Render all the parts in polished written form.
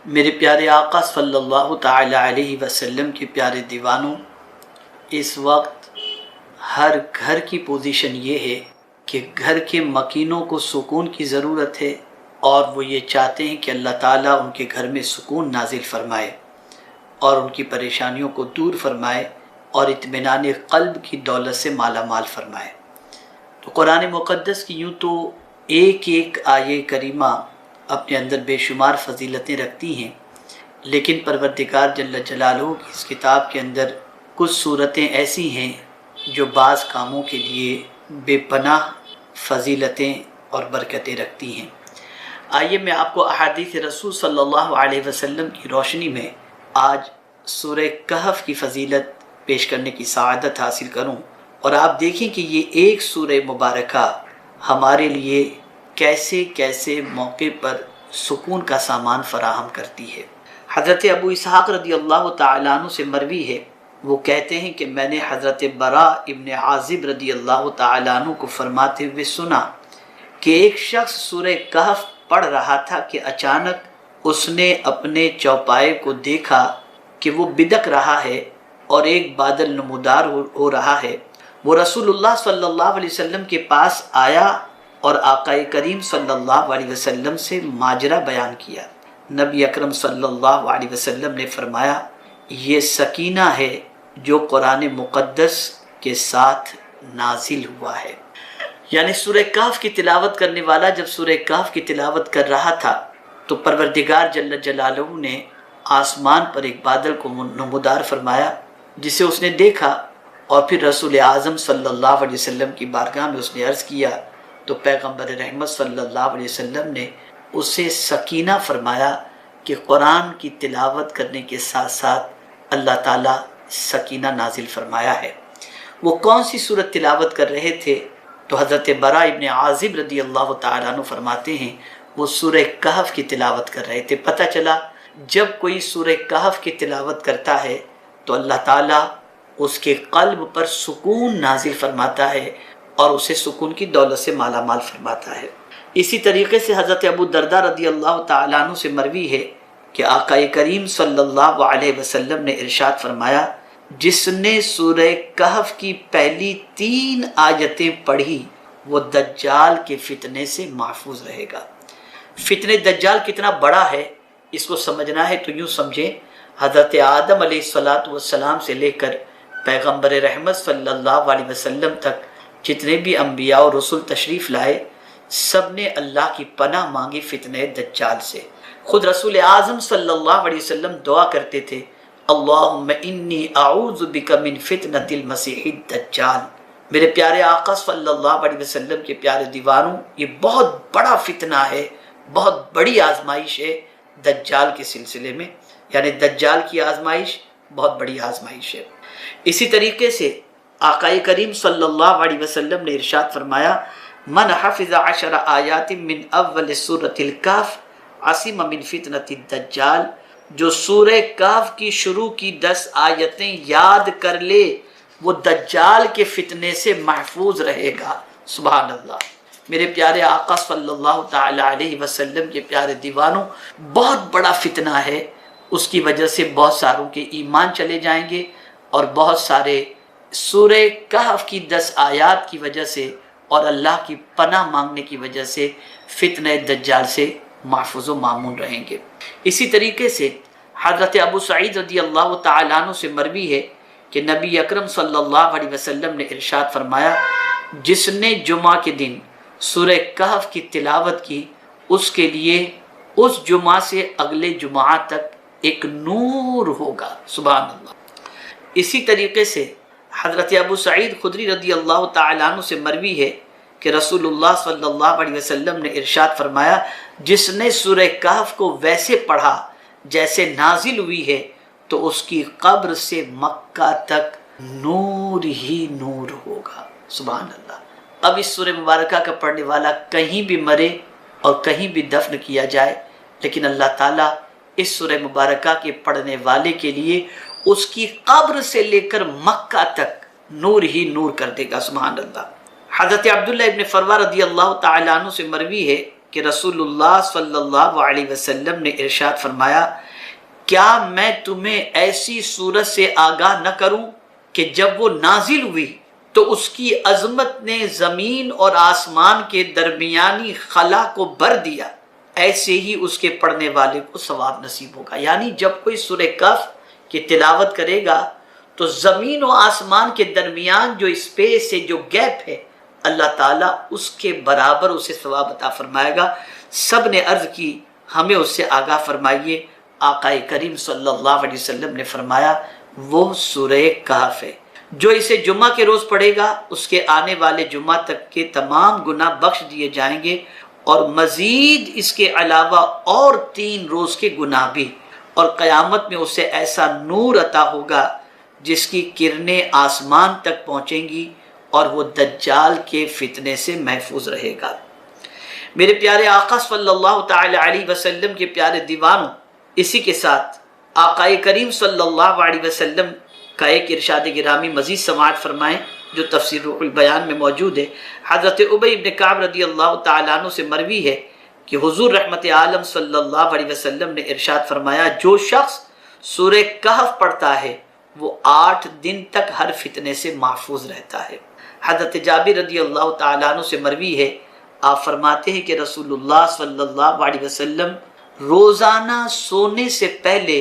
میرے پیارے آقا صلی اللہ تعالی علیہ وسلم کے پیارے دیوانوں، اس وقت ہر گھر کی پوزیشن یہ ہے کہ گھر کے مکینوں کو سکون کی ضرورت ہے، اور وہ یہ چاہتے ہیں کہ اللہ تعالیٰ ان کے گھر میں سکون نازل فرمائے اور ان کی پریشانیوں کو دور فرمائے اور اطمینان قلب کی دولت سے مالا مال فرمائے۔ تو قرآن مقدس کی یوں تو ایک ایک آیے کریمہ اپنے اندر بے شمار فضیلتیں رکھتی ہیں، لیکن پروردگار جل جلالہ کی اس کتاب کے اندر کچھ صورتیں ایسی ہیں جو بعض کاموں کے لیے بے پناہ فضیلتیں اور برکتیں رکھتی ہیں۔ آئیے میں آپ کو احادیث رسول صلی اللہ علیہ وسلم کی روشنی میں آج سورہ کہف کی فضیلت پیش کرنے کی سعادت حاصل کروں، اور آپ دیکھیں کہ یہ ایک سورہ مبارکہ ہمارے لیے کیسے کیسے موقع پر سکون کا سامان فراہم کرتی ہے۔ حضرت ابو اسحاق رضی اللہ تعالیٰ عنہ سے مروی ہے، وہ کہتے ہیں کہ میں نے حضرت براء ابن عازب رضی اللہ تعالیٰ عنہ کو فرماتے ہوئے سنا کہ ایک شخص سورہ کہف پڑھ رہا تھا کہ اچانک اس نے اپنے چوپائے کو دیکھا کہ وہ بدک رہا ہے اور ایک بادل نمودار ہو رہا ہے۔ وہ رسول اللہ صلی اللہ علیہ وسلم کے پاس آیا اور آقا کریم صلی اللہ علیہ وسلم سے ماجرا بیان کیا۔ نبی اکرم صلی اللہ علیہ وسلم نے فرمایا، یہ سکینہ ہے جو قرآن مقدس کے ساتھ نازل ہوا ہے۔ یعنی سورہ کہف کی تلاوت کرنے والا جب سورہ کہف کی تلاوت کر رہا تھا تو پروردگار جل جلالہ نے آسمان پر ایک بادل کو نمودار فرمایا، جسے اس نے دیکھا، اور پھر رسول اعظم صلی اللہ علیہ وسلم کی بارگاہ میں اس نے عرض کیا تو پیغمبر رحمت صلی اللہ علیہ وسلم نے اسے سکینہ فرمایا کہ قرآن کی تلاوت کرنے کے ساتھ ساتھ اللہ تعالیٰ سکینہ نازل فرمایا ہے۔ وہ کون سی سورت تلاوت کر رہے تھے؟ تو حضرت براء ابن عازب رضی اللہ تعالیٰ عنہ فرماتے ہیں وہ سورہ کہف کی تلاوت کر رہے تھے۔ پتہ چلا جب کوئی سورہ کہف کی تلاوت کرتا ہے تو اللہ تعالیٰ اس کے قلب پر سکون نازل فرماتا ہے اور اسے سکون کی دولت سے مالا مال فرماتا ہے۔ اسی طریقے سے حضرت ابو درداء رضی اللہ تعالیٰ عنہ سے مروی ہے کہ آقا کریم صلی اللہ علیہ وسلم نے ارشاد فرمایا، جس نے سورہ کہف کی پہلی 3 آیتیں پڑھی وہ دجال کے فتنے سے محفوظ رہے گا۔ فتنہ دجال کتنا بڑا ہے اس کو سمجھنا ہے تو یوں سمجھیں، حضرت آدم علیہ السلام سے لے کر پیغمبر رحمت صلی اللہ علیہ وسلم تک جتنے بھی انبیاء اور رسول تشریف لائے، سب نے اللہ کی پناہ مانگی فتنہ دجال سے۔ خود رسول اعظم صلی اللہ علیہ وسلم دعا کرتے تھے، اللہم انی اعوذ بک من فتنۃ المسیح الدجال۔ میرے پیارے آقا صلی اللہ علیہ وسلم کے پیارے دیوانوں، یہ بہت بڑا فتنہ ہے، بہت بڑی آزمائش ہے دجال کے سلسلے میں، یعنی دجال کی آزمائش بہت بڑی آزمائش ہے۔ اسی طریقے سے آقا کریم صلی اللہ علیہ وسلم نے ارشاد فرمایا، من حفظ 10 آیات من اول سورۃ الکہف عصم من فتنۃ الدجال، جو سورہ کہف کی شروع کی 10 آیتیں یاد کر لے وہ دجال کے فتنے سے محفوظ رہے گا۔ سبحان اللہ۔ میرے پیارے آقا صلی اللہ تعالی علیہ وسلم کے پیارے دیوانوں، بہت بڑا فتنہ ہے، اس کی وجہ سے بہت ساروں کے ایمان چلے جائیں گے، اور بہت سارے سورہ کہف کی 10 آیات کی وجہ سے اور اللہ کی پناہ مانگنے کی وجہ سے فتنہ دجال سے محفوظ و مامون رہیں گے۔ اسی طریقے سے حضرت ابو سعید رضی اللہ تعالیٰ عنہ سے مروی ہے کہ نبی اکرم صلی اللہ علیہ وسلم نے ارشاد فرمایا، جس نے جمعہ کے دن سورہ کہف کی تلاوت کی اس کے لیے اس جمعہ سے اگلے جمعہ تک ایک نور ہوگا۔ سبحان اللہ۔ اسی طریقے سے حضرت ابو سعید خدری رضی اللہ تعالیٰ عنہ سے مروی ہے کہ رسول اللہ صلی اللہ علیہ وسلم نے ارشاد فرمایا، جس نے سورہ کہف کو ویسے پڑھا جیسے نازل ہوئی ہے تو اس کی قبر سے مکہ تک نور ہی نور ہوگا۔ سبحان اللہ۔ اب اس سورہ مبارکہ کا پڑھنے والا کہیں بھی مرے اور کہیں بھی دفن کیا جائے، لیکن اللہ تعالیٰ اس سورہ مبارکہ کے پڑھنے والے کے لیے اس کی قبر سے لے کر مکہ تک نور ہی نور کر دے گا۔ سبحان اللہ۔ حضرت عبداللہ ابن فروہ رضی اللہ تعالیٰ عنہ سے مروی ہے کہ رسول اللہ صلی اللہ علیہ وسلم نے ارشاد فرمایا، کیا میں تمہیں ایسی صورت سے آگاہ نہ کروں کہ جب وہ نازل ہوئی تو اس کی عظمت نے زمین اور آسمان کے درمیانی خلا کو بھر دیا، ایسے ہی اس کے پڑھنے والے کو ثواب نصیب ہوگا۔ یعنی جب کوئی سورہ کہف کی تلاوت کرے گا تو زمین و آسمان کے درمیان جو اسپیس ہے، جو گیپ ہے، اللہ تعالیٰ اس کے برابر اسے ثواب عطا فرمائے گا۔ سب نے عرض کی ہمیں اس سے آگاہ فرمائیے۔ آقا کریم صلی اللہ علیہ وسلم نے فرمایا وہ سورہ کہف ہے، جو اسے جمعہ کے روز پڑھے گا اس کے آنے والے جمعہ تک کے تمام گناہ بخش دیے جائیں گے، اور مزید اس کے علاوہ اور 3 روز کے گناہ بھی، اور قیامت میں اسے ایسا نور عطا ہوگا جس کی کرنیں آسمان تک پہنچیں گی، اور وہ دجال کے فتنے سے محفوظ رہے گا۔ میرے پیارے آقا صلی اللہ تعالی علیہ وسلم کے پیارے دیوانوں، اسی کے ساتھ آقا کریم صلی اللہ علیہ وسلم کا ایک ارشاد گرامی مزید سماعت فرمائیں جو تفسیر روح البیان میں موجود ہے۔ حضرت ابی بن کعب رضی اللہ تعالیٰ عنہ سے مروی ہے کہ حضور رحمت عالم صلی اللہ علیہ وسلم نے ارشاد فرمایا، جو شخص سورہ کہف پڑھتا ہے وہ 8 دن تک ہر فتنے سے محفوظ رہتا ہے۔ حضرت جابر رضی اللہ تعالیٰ عنہ سے مروی ہے، آپ فرماتے ہیں کہ رسول اللہ صلی اللہ علیہ وسلم روزانہ سونے سے پہلے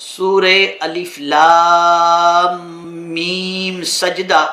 سورہ الف لام میم سجدہ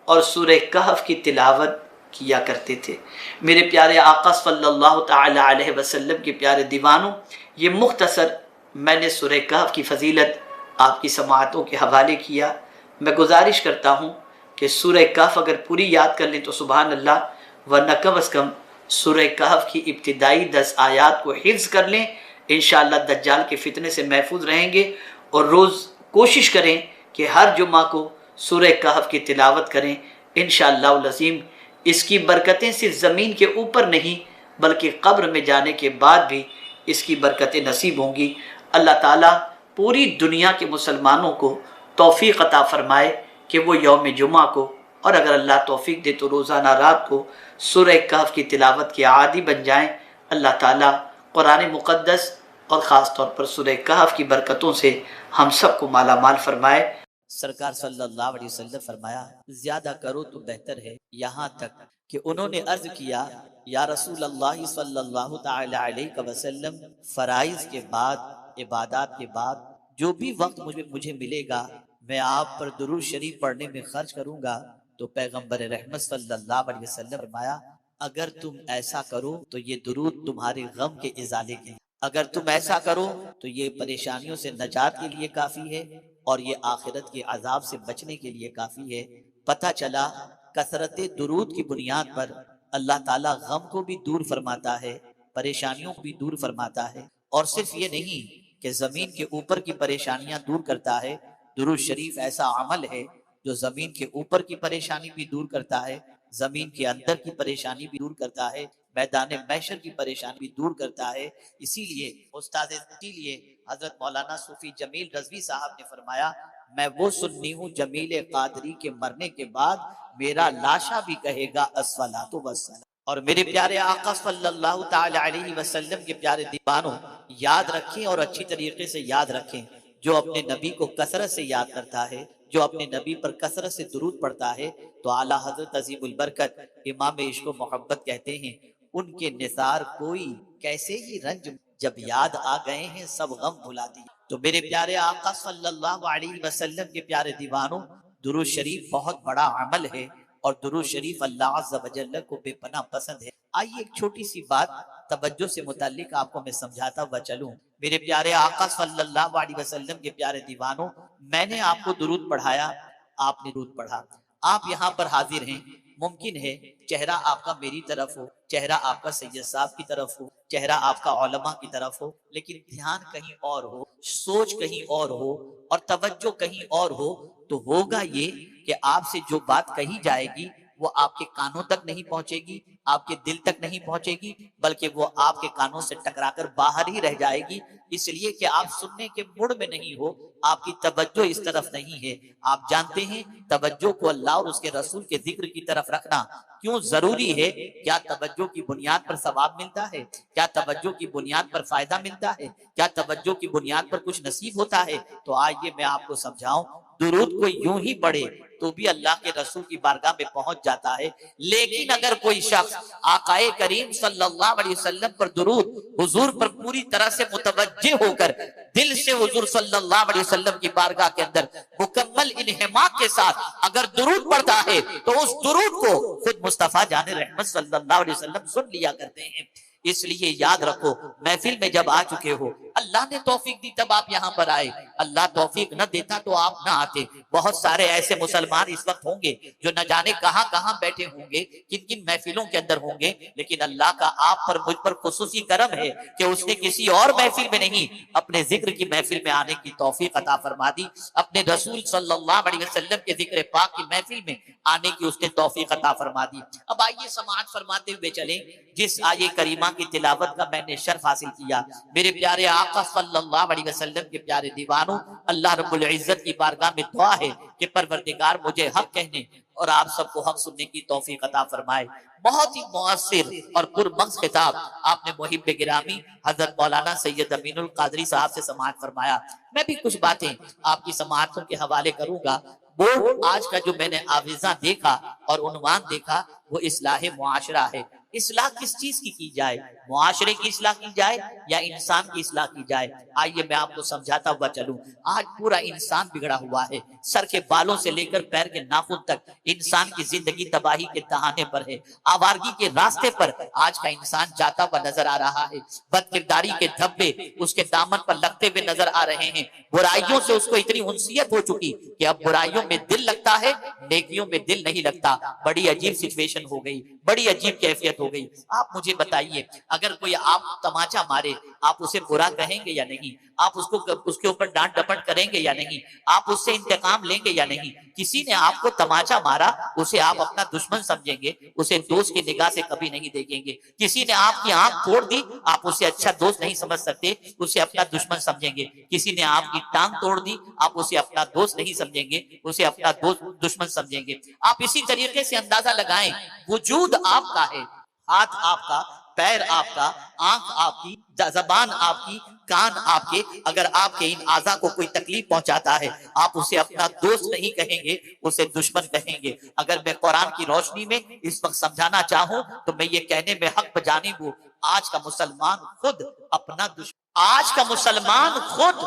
اور سورہ کہف کی تلاوت کیا کرتے تھے۔ میرے پیارے آقا صلی اللہ تعالی علیہ وسلم کے پیارے دیوانوں، یہ مختصر میں نے سورہ کہف کی فضیلت آپ کی سماعتوں کے حوالے کیا۔ میں گزارش کرتا ہوں کہ سورہ کہف اگر پوری یاد کر لیں تو سبحان اللہ، ورنہ کم از کم سورہ کہف کی ابتدائی 10 آیات کو حفظ کر لیں، انشاءاللہ دجال کے فتنے سے محفوظ رہیں گے۔ اور روز کوشش کریں کہ ہر جمعہ کو سورہ کہف کی تلاوت کریں، انشاءاللہ العظیم اس کی برکتیں صرف زمین کے اوپر نہیں بلکہ قبر میں جانے کے بعد بھی اس کی برکتیں نصیب ہوں گی۔ اللہ تعالیٰ پوری دنیا کے مسلمانوں کو توفیق عطا فرمائے کہ وہ یوم جمعہ کو، اور اگر اللہ توفیق دے تو روزانہ رات کو سورہ کہف کی تلاوت کے عادی بن جائیں۔ اللہ تعالیٰ قرآن مقدس اور خاص طور پر سورہ کہف کی برکتوں سے ہم سب کو مالا مال فرمائے۔ سرکار صلی اللہ علیہ وسلم فرمایا، زیادہ کرو تو بہتر ہے، یہاں تک کہ انہوں نے عرض کیا، یا رسول اللہ صلی اللہ تعالی علیہ وسلم، فرائض کے بعد، عبادات کے بعد جو بھی وقت مجھے ملے گا میں آپ پر درود شریف پڑھنے میں خرچ کروں گا۔ تو پیغمبر رحمت صلی اللہ علیہ وسلم فرمایا، اگر تم ایسا کرو تو یہ درود تمہارے غم کے ازالے کے، اگر تم ایسا کرو تو یہ پریشانیوں سے نجات کے لیے کافی ہے، اور یہ آخرت کے عذاب سے بچنے کے لیے کافی ہے۔ پتہ چلا کثرت درود کی بنیاد پر اللہ تعالیٰ غم کو بھی دور فرماتا ہے، پریشانیوں کو بھی دور فرماتا ہے، اور صرف یہ نہیں کہ زمین کے اوپر کی پریشانیاں دور کرتا ہے، درود شریف ایسا عمل ہے جو زمین کے اوپر کی پریشانی بھی دور کرتا ہے، زمین کے اندر کی پریشانی بھی دور کرتا ہے، میدان محشر کی پریشانی بھی دور کرتا ہے۔ اسی لیے حضرت مولانا صوفی جمیل رضوی صاحب نے فرمایا، میں وہ سنی ہوں جمیل قادری کے مرنے کے بعد میرا لاشا بھی کہے گا الصلاۃ والسلام۔ اور میرے پیارے آقا صلی اللہ تعالی علیہ وسلم کے پیارے دیوانوں، یاد رکھیں اور اچھی طریقے سے یاد رکھیں، جو اپنے نبی کو کثرت سے یاد کرتا ہے، جو اپنے نبی پر کثرت سے درود پڑھتا ہے، تو اعلیٰ حضرت عظیم البرکت امام عشق و محبت کہتے ہیں، ان کے نثار کوئی کیسے ہی رنج جب یاد آ گئے ہیں سب غم بھلا دی۔ تو میرے پیارے آقا صلی اللہ علیہ وسلم کے پیارے دیوانوں، درود شریف بہت بڑا عمل ہے، اور درود شریف اللہ عز و جل کو بے پناہ پسند ہے۔ آئیے ایک چھوٹی سی بات توجہ سے متعلق آپ کو میں سمجھاتا ہوا چلوں۔ میرے پیارے آقا صلی اللہ علیہ وسلم کے پیارے دیوانوں، میں نے آپ کو درود پڑھایا، آپ نے درود پڑھا، آپ یہاں پر حاضر ہیں، ممکن ہے چہرہ آپ کا میری طرف ہو، چہرہ آپ کا سید صاحب کی طرف ہو، چہرہ آپ کا علماء کی طرف ہو، لیکن دھیان کہیں اور ہو، سوچ کہیں اور ہو، اور توجہ کہیں اور ہو، تو ہوگا یہ کہ آپ سے جو بات کہی جائے گی وہ آپ کے کانوں تک نہیں پہنچے گی، آپ کے دل تک نہیں پہنچے گی بلکہ وہ آپ کے کانوں سے ٹکرا کر باہر ہی رہ جائے گی، اس لیے کہ آپ سننے کے موڈ میں نہیں ہو، آپ کی توجہ اس طرف نہیں ہے۔ آپ جانتے ہیں توجہ کو اللہ اور اس کے رسول کے ذکر کی طرف رکھنا کیوں ضروری ہے؟ کیا توجہ کی بنیاد پر ثواب ملتا ہے؟ کیا توجہ کی بنیاد پر فائدہ ملتا ہے؟ کیا توجہ کی بنیاد پر کچھ نصیب ہوتا ہے؟ تو آئیے میں آپ کو سمجھاؤں۔ درود کو یوں ہی پڑھے تو بھی اللہ کے رسول کی بارگاہ میں پہنچ جاتا ہے، لیکن اگر کوئی شخص آقائے کریم صلی اللہ علیہ وسلم پر درود، حضور پر پوری طرح سے متوجہ ہو کر دل سے حضور صلی اللہ علیہ وسلم کی بارگاہ کے اندر مکمل انہماک کے ساتھ اگر درود پڑھتا ہے تو اس درود کو خود مصطفیٰ جان رحمت صلی اللہ علیہ وسلم سن لیا کرتے ہیں۔ اس لیے یاد رکھو، محفل میں جب آ چکے ہو، اللہ نے توفیق دی تب آپ یہاں پر آئے، اللہ توفیق نہ دیتا تو آپ نہ آتے۔ بہت سارے ایسے مسلمان اس وقت ہوں گے جو نہ جانے کہاں کہاں بیٹھے ہوں گے، کن کن محفلوں کے اندر ہوں گے، لیکن اللہ کا آپ پر مجھ پر خصوصی کرم ہے کہ اس نے کسی اور محفل میں نہیں، اپنے ذکر کی محفل میں آنے کی توفیق عطا فرما دی، اپنے رسول صلی اللہ علیہ وسلم کے ذکر پاک کی محفل میں آنے کی اس نے توفیق عطا فرما دی۔ اب آئیے سماعت فرماتے ہوئے چلیں جس آیے کریمہ کی تلاوت کا میں نے شرف حاصل کیا۔ میرے پیارے آقا صلی اللہ علیہ وسلم کے پیارے دیوانوں، اللہ رب العزت کی بارگاہ میں دعا ہے کہ پروردگار مجھے حق کہنے اور آپ سب کو حق سننے کی توفیق عطا فرمائے۔ بہت ہی مؤثر اور پرمغز خطاب آپ نے محب گرامی حضرت مولانا سید امین القادری صاحب سے سماعت فرمایا۔ میں بھی کچھ باتیں آپ کی سماعتوں کے حوالے کروں گا۔ بورڈ آج کا جو میں نے آویزاں دیکھا اور عنوان دیکھا وہ اصلاح معاشرہ ہے۔ اصلاح کس چیز کی جائے؟ معاشرے کی اصلاح کی جائے یا انسان کی اصلاح کی جائے؟ آئیے میں آپ کو سمجھاتا ہوا چلوں۔ آج پورا انسان بگڑا ہوا ہے، سر کے بالوں سے لے کر پیر کے ناخن تک انسان کی زندگی تباہی کے دہانے پر ہے، آوارگی کے راستے پر آج کا انسان جاتا ہوا نظر آ رہا ہے، بد کرداری کے دھبے اس کے دامن پر لگتے ہوئے نظر آ رہے ہیں، برائیوں سے اس کو اتنی انسیت ہو چکی کہ اب برائیوں میں دل لگتا ہے، نیکیوں میں دل نہیں لگتا۔ بڑی عجیب سچویشن ہو گئی، بڑی عجیب کیفیت ہو گئی۔ آپ مجھے بتائیے، اگر کوئی آپ تماچا مارے آپ اسے برا کہیں گے یا نہیں؟ آپ اس کے اوپر ڈانٹ ڈپٹ کریں گے یا نہیں؟ آپ اس سے انتقام لیں گے یا نہیں؟ کسی نے آپ کو تماچا مارا اسے آپ اپنا دشمن سمجھیں گے، اسے دوست کی نگاہ سے کبھی نہیں دیکھیں گے۔ کسی نے آپ کی آنکھ توڑ دی آپ اسے اچھا دوست نہیں سمجھ سکتے، اسے اپنا دشمن سمجھیں گے۔ کسی نے آپ کی ٹانگ توڑ دی آپ اسے اپنا دوست نہیں سمجھیں گے، اسے اپنا دوست دشمن سمجھیں گے۔ آپ اسی طریقے سے اندازہ لگائیں، وجود آپ کا ہے، ہاتھ آپ کا، پیر آپ کا، آنکھ آپ کی، زبان آپ کی، کان آپ کے، اگر آپ کے ان اعضاء کو کوئی تکلیف پہنچاتا ہے آپ اسے اپنا دوست نہیں کہیں گے، اسے دشمن کہیں گے۔ اگر میں قرآن کی روشنی میں اس وقت سمجھانا چاہوں تو میں یہ کہنے میں حق بجانب ہوں، آج کا مسلمان خود اپنا دشمن، آج کا مسلمان خود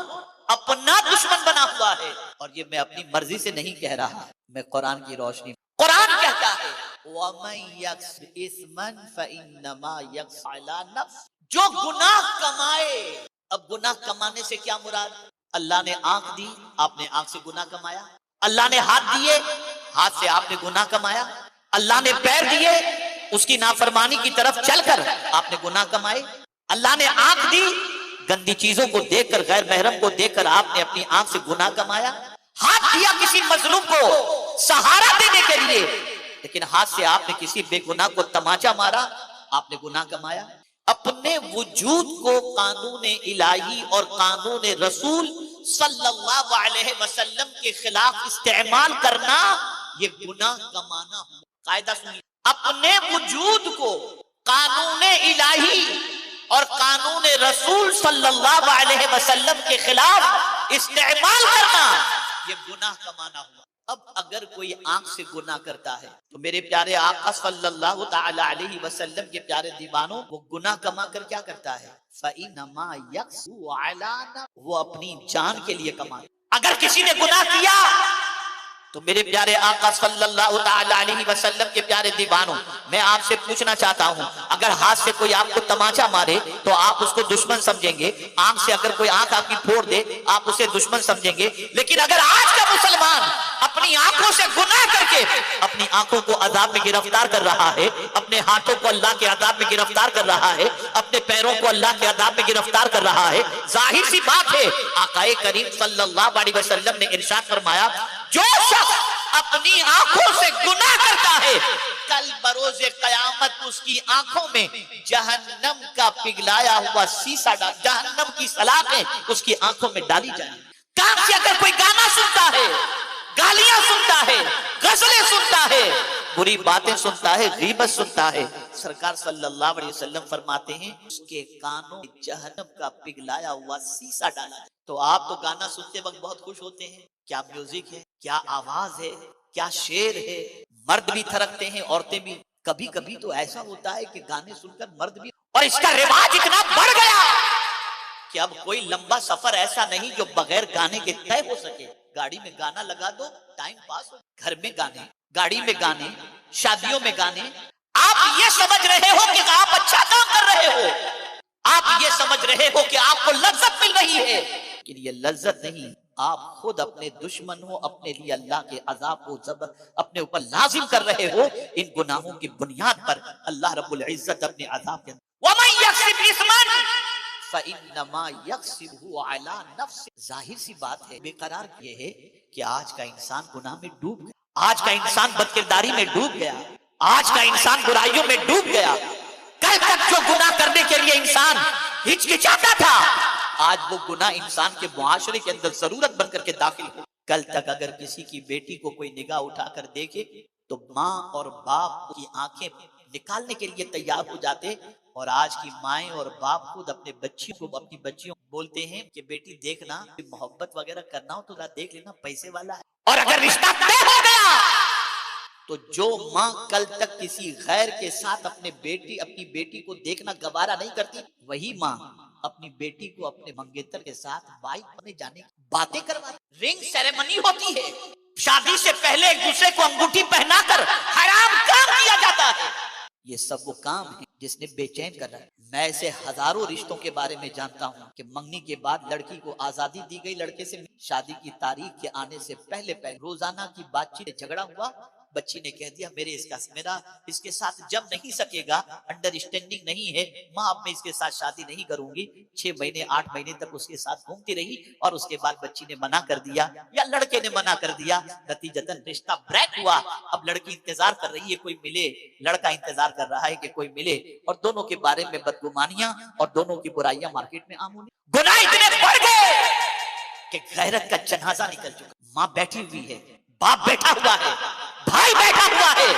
اپنا دشمن بنا ہوا ہے، اور یہ میں اپنی مرضی سے نہیں کہہ رہا، میں قرآن کی روشنی، قرآن کہتا ہے وَمَن يَكْسِبْ إِثْمًا فَإِنَّمَا يَكْسِبُ عَلَىٰ نَفْسِهِ، جو گناہ کمائے۔ اب گناہ کمانے سے کیا مراد؟ اللہ نے آنکھ دی آپ نے آنکھ سے گناہ کمایا، اللہ نے ہاتھ دیے ہاتھ سے آپ نے گناہ کمایا، اللہ نے پیر دیے اس کی نافرمانی کی طرف چل کر آپ نے گناہ کمائے، اللہ نے آنکھ دی گندی چیزوں کو دیکھ کر، غیر محرم کو دیکھ کر آپ نے اپنی آنکھ سے گناہ کمایا، ہاتھ دیا کسی مظلوم کو سہارا دینے کے لیے، لیکن ہاتھ سے آپ نے کسی بے گناہ کو تماچا مارا آپ نے گناہ کمایا۔ اپنے وجود کو قانون الہی اور قانون رسول صلی اللہ علیہ وسلم کے خلاف استعمال کرنا یہ گناہ کمانا ہو۔ قاعدہ سنیے، اپنے وجود کو قانون الہی اور قانون رسول صلی اللہ علیہ وسلم کے خلاف استعمال کرنا یہ گناہ کمانا ہوا۔ اب اگر کوئی آنکھ سے گناہ کرتا ہے تو میرے پیارے آقا صلی اللہ تعالی علیہ وسلم کے پیارے دیوانوں، وہ گناہ کما کر کیا کرتا ہے؟ فَإِنَّمَا يَكْسِبُ عَلَىٰ نَفْسِهِ، وہ اپنی جان کے لیے کماتا۔ اگر کسی نے گناہ کیا تو میرے پیارے آقا صلی اللہ تعالی علیہ وسلم کے پیارے دیوانوں، میں آپ سے پوچھنا چاہتا ہوں، اگر ہاتھ سے کوئی آپ کو تماچا مارے تو آپ اس کو دشمن سمجھیں گے، آنکھ سے اگر کوئی آنکھ آپ کی پھوڑ دے آپ اسے دشمن سمجھیں گے، لیکن اگر آج کا مسلمان اپنی آنکھوں سے گناہ کر کے اپنی آنکھوں کو عذاب میں گرفتار کر رہا ہے، اپنے ہاتھوں کو اللہ کے عذاب میں گرفتار کر رہا ہے، اپنے پیروں کو اللہ کے عذاب میں گرفتار کر رہا ہے، ظاہر سی بات ہے آقا کریم صلی اللہ علیہ وسلم نے ارشاد فرمایا جو شخص اپنی آنکھوں سے گناہ کرتا ہے، کل بروز قیامت اس کی آنکھوں میں جہنم کا پگھلایا ہوا سیسا جہنم کی سلاخیں اس کی آنکھوں میں ڈالی جائیں۔ کان سے اگر کوئی گانا سنتا ہے، گالیاں سنتا ہے، غزلیں سنتا ہے، بری باتیں سنتا ہے، غیبت سنتا ہے، سرکار صلی اللہ علیہ وسلم فرماتے ہیں اس کے کانوں میں جہنم کا پگھلایا ہوا سیسا ڈالا ہے۔ تو آپ تو گانا سنتے وقت بہت خوش ہوتے ہیں، کیا میوزک ہے، کیا آواز ہے، کیا شعر ہے، مرد بھی تھرکتے ہیں، عورتیں بھی۔ کبھی کبھی تو ایسا ہوتا ہے کہ گانے سن کر مرد بھی، اور اس کا رواج اتنا بڑھ گیا کہ اب کوئی لمبا سفر ایسا نہیں جو بغیر گانے کے طے ہو سکے۔ گاڑی میں گانا لگا دو، ٹائم پاس ہو، گھر میں گانے، گاڑی میں گانے، شادیوں میں گانے۔ آپ یہ سمجھ رہے ہو کہ آپ اچھا کام کر رہے ہو، آپ یہ سمجھ رہے ہو کہ آپ کو لذت مل رہی ہے، لیکن یہ لذت نہیں، آپ خود اپنے دشمن ہو، اپنے لیے اللہ کے عذاب کو اپنے اوپر لازم کر رہے ہو۔ ان گناہوں کی بنیاد پر اللہ رب العزت اپنے عذاب کے وَمَن يَكْسِبْ إِثْمًا فَإِنَّمَا يَكْسِبُهُ عَلَى نَفْسِهِ۔ ظاہر سی بات ہے، بے قرار یہ ہے کہ آج کا انسان گناہ میں ڈوب گیا، آج کا انسان بدکرداری میں ڈوب گیا، آج کا انسان برائیوں میں ڈوب گیا۔ کل تک جو گناہ کرنے کے لیے انسان ہچکچاتا تھا، آج وہ گناہ انسان کے معاشرے کے اندر ضرورت بن کر کے داخل ہو۔ کل تک اگر کسی کی بیٹی کو کوئی نگاہ اٹھا کر دیکھے تو ماں اور باپ کی آنکھیں نکالنے کے لیے تیار ہو جاتے، اور آج کی مائیں اور باپ خود اپنے بچیوں کو، اپنی بچیوں کو بولتے ہیں کہ بیٹی دیکھنا، محبت وغیرہ کرنا ہو تو دیکھ لینا، پیسے والا ہے۔ اور اگر رشتہ طے ہو گیا تو جو ماں کل تک کسی غیر کے ساتھ اپنی بیٹی کو دیکھنا گوارا نہیں کرتی، وہی ماں اپنی بیٹی کو اپنے منگیتر کے ساتھ بائک میں جانے کی باتیں کرواتی۔ رنگ سیریمنی ہوتی ہے، شادی سے پہلے ایک دوسرے کو انگوٹھی پہنا کر حرام کام کیا جاتا ہے۔ یہ سب وہ کام ہے جس نے بے چین کر رہا ہے۔ میں ایسے ہزاروں رشتوں کے بارے میں جانتا ہوں کہ منگنی کے بعد لڑکی کو آزادی دی گئی، لڑکے سے شادی کی تاریخ کے آنے سے پہلے روزانہ کی بات چیت، جھگڑا ہوا، بچی نے کہہ دیا میرا اس کے ساتھ جم نہیں سکے گا، انڈرسٹینڈنگ نہیں ہے، ماں اب میں اس کے ساتھ شادی نہیں کروں گی۔ 6 مہینے 8 مہینے تک اس کے ساتھ گھومتی رہی، اور اس کے بعد بچی نے منع کر دیا یا لڑکے نے منع کر دیا، نتیجتاً رشتہ بریک ہوا۔ اب لڑکی انتظار کر رہی ہے کوئی ملے، لڑکا انتظار کر رہا ہے کہ کوئی ملے، اور دونوں کے بارے میں بدگمانیاں اور دونوں کی برائیاں مارکیٹ میں عام ہونے، گناہ اتنے بڑھ گئے کہ غیرت کا جنازہ نکل چکا۔ ماں بیٹھی ہوئی ہے، باپ بیٹھا ہوا ہے، بھائی بیٹھا ہوا ہے،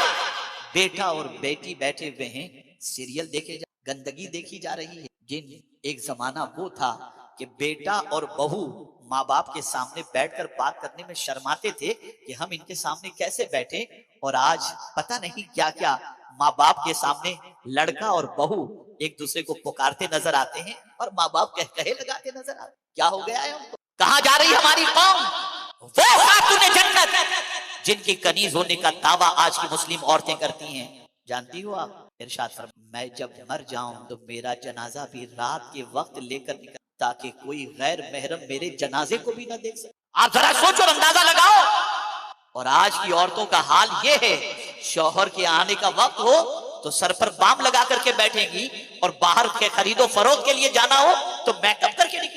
بیٹا اور بیٹی بیٹھے ہوئے ہیں، سیریل دیکھے گندگی دیکھی جا رہی ہے۔ ایک زمانہ وہ تھا کہ بیٹا اور بہو ماں باپ کے سامنے بیٹھ کر بات کرنے میں شرماتے تھے کہ ہم ان کے سامنے کیسے بیٹھیں، اور آج پتہ نہیں کیا کیا ماں باپ کے سامنے لڑکا اور بہو ایک دوسرے کو پکارتے نظر آتے ہیں، اور ماں باپ کہے لگاتے نظر آتے۔ کیا ہو گیا ہے ہم کو؟ کہاں جا رہی ہماری قوم؟ وہ خاتون جنت جن کی کنیز ہونے کا دعویٰ آج کی مسلم عورتیں کرتی ہیں، جانتی ہو آپ؟ ارشاد فرمایا میں جب مر جاؤں تو میرا جنازہ بھی رات کے وقت لے کر نکل، تاکہ کوئی غیر محرم میرے جنازے کو بھی نہ دیکھ سکے۔ آپ ذرا سوچو اور اندازہ لگاؤ۔ اور آج کی عورتوں کا حال یہ ہے، شوہر کے آنے کا وقت ہو تو سر پر بام لگا کر کے بیٹھیں گی، اور باہر کے خرید و فروخت کے لیے جانا ہو تو میک اپ کر کے نکلیں۔